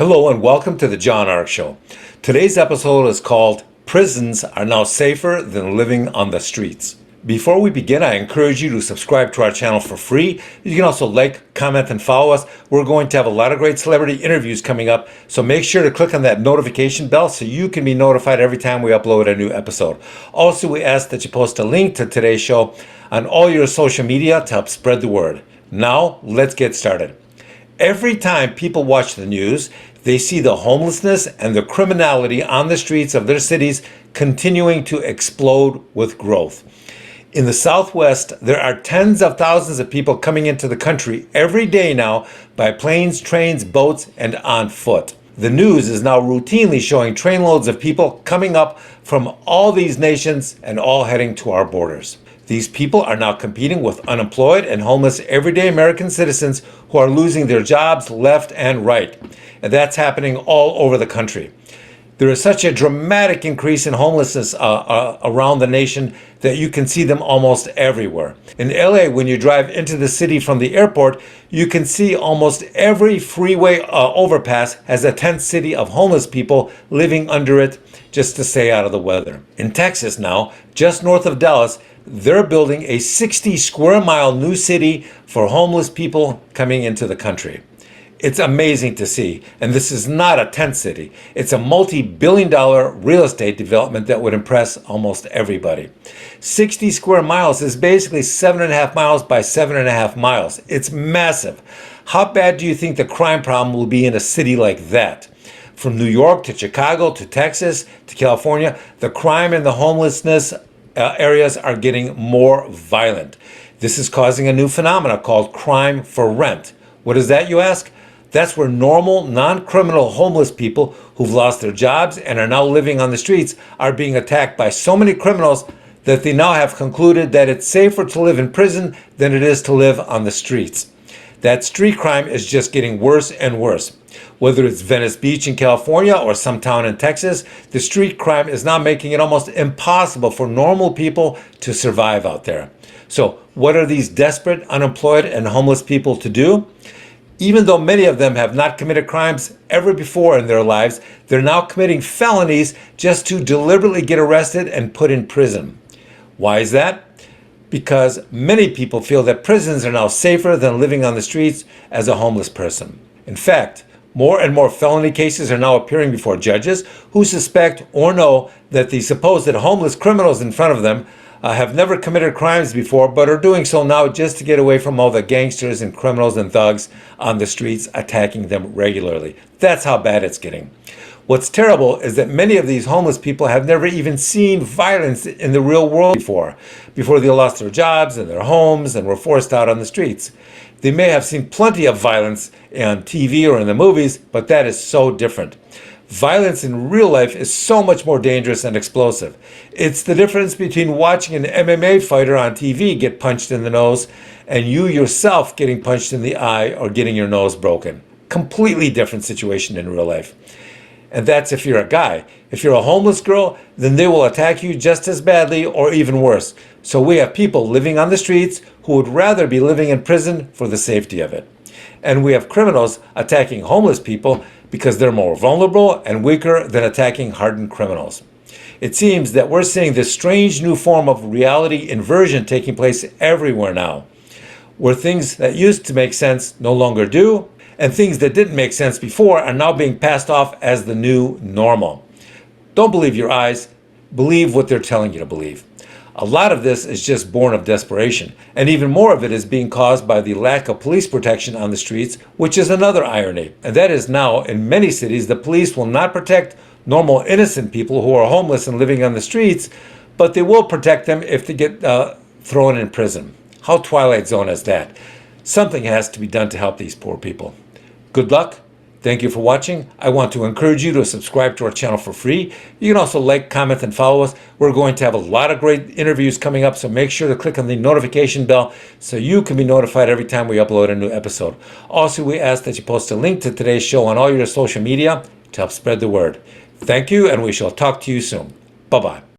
Hello and welcome to the John Ark Show. Today's episode is called Prisons Are Now Safer Than Living on the Streets. Before we begin, I encourage you to subscribe to our channel for free. You can also like, comment, and follow us. We're going to have a lot of great celebrity interviews coming up, so make sure to click on that notification bell so you can be notified every time we upload a new episode. Also, we ask that you post a link to today's show on all your social media to help spread the word. Now, let's get started. Every time people watch the news, they see the homelessness and the criminality on the streets of their cities continuing to explode with growth. In the Southwest, there are tens of thousands of people coming into the country every day now by planes, trains, boats, and on foot. The news is now routinely showing trainloads of people coming up from all these nations and all heading to our borders. These people are now competing with unemployed and homeless everyday American citizens who are losing their jobs left and right. And that's happening all over the country. There is such a dramatic increase in homelessness around the nation that you can see them almost everywhere. In LA, when you drive into the city from the airport, you can see almost every freeway overpass has a tent city of homeless people living under it just to stay out of the weather. In Texas now, just north of Dallas, they're building a 60 square mile new city for homeless people coming into the country. It's amazing to see. And this is not a tent city. It's a multi-billion-dollar real estate development that would impress almost everybody. 60 square miles is basically 7.5 miles by 7.5 miles. It's massive. How bad do you think the crime problem will be in a city like that? From New York to Chicago to Texas to California, the crime and the homelessness areas are getting more violent. This is causing a new phenomenon called crime for rent. What is that, you ask? That's where normal, non-criminal homeless people who've lost their jobs and are now living on the streets are being attacked by so many criminals that they now have concluded that it's safer to live in prison than it is to live on the streets. That street crime is just getting worse and worse. Whether it's Venice Beach in California or some town in Texas, the street crime is now making it almost impossible for normal people to survive out there. So what are these desperate, unemployed, and homeless people to do? Even though many of them have not committed crimes ever before in their lives, they're now committing felonies just to deliberately get arrested and put in prison. Why is that? Because many people feel that prisons are now safer than living on the streets as a homeless person. In fact, more and more felony cases are now appearing before judges who suspect or know that the supposed homeless criminals in front of them have never committed crimes before, but are doing so now just to get away from all the gangsters and criminals and thugs on the streets attacking them regularly. That's how bad it's getting. What's terrible is that many of these homeless people have never even seen violence in the real world before they lost their jobs and their homes and were forced out on the streets. They may have seen plenty of violence on TV or in the movies, but that is so different. Violence in real life is so much more dangerous and explosive. It's the difference between watching an MMA fighter on TV get punched in the nose and you yourself getting punched in the eye or getting your nose broken. Completely different situation in real life. And that's if you're a guy. If you're a homeless girl, then they will attack you just as badly or even worse. So we have people living on the streets who would rather be living in prison for the safety of it. And we have criminals attacking homeless people because they're more vulnerable and weaker than attacking hardened criminals. It seems that we're seeing this strange new form of reality inversion taking place everywhere now, where things that used to make sense no longer do, and things that didn't make sense before are now being passed off as the new normal. Don't believe your eyes, believe what they're telling you to believe. A lot of this is just born of desperation, and even more of it is being caused by the lack of police protection on the streets, which is another irony. And that is now, in many cities, the police will not protect normal innocent people who are homeless and living on the streets, but they will protect them if they get thrown in prison. How Twilight Zone is that? Something has to be done to help these poor people. Good luck. Thank you for watching. I want to encourage you to subscribe to our channel for free. You can also like, comment, and follow us. We're going to have a lot of great interviews coming up, so make sure to click on the notification bell so you can be notified every time we upload a new episode. Also, we ask that you post a link to today's show on all your social media to help spread the word. Thank you, and we shall talk to you soon. Bye-bye.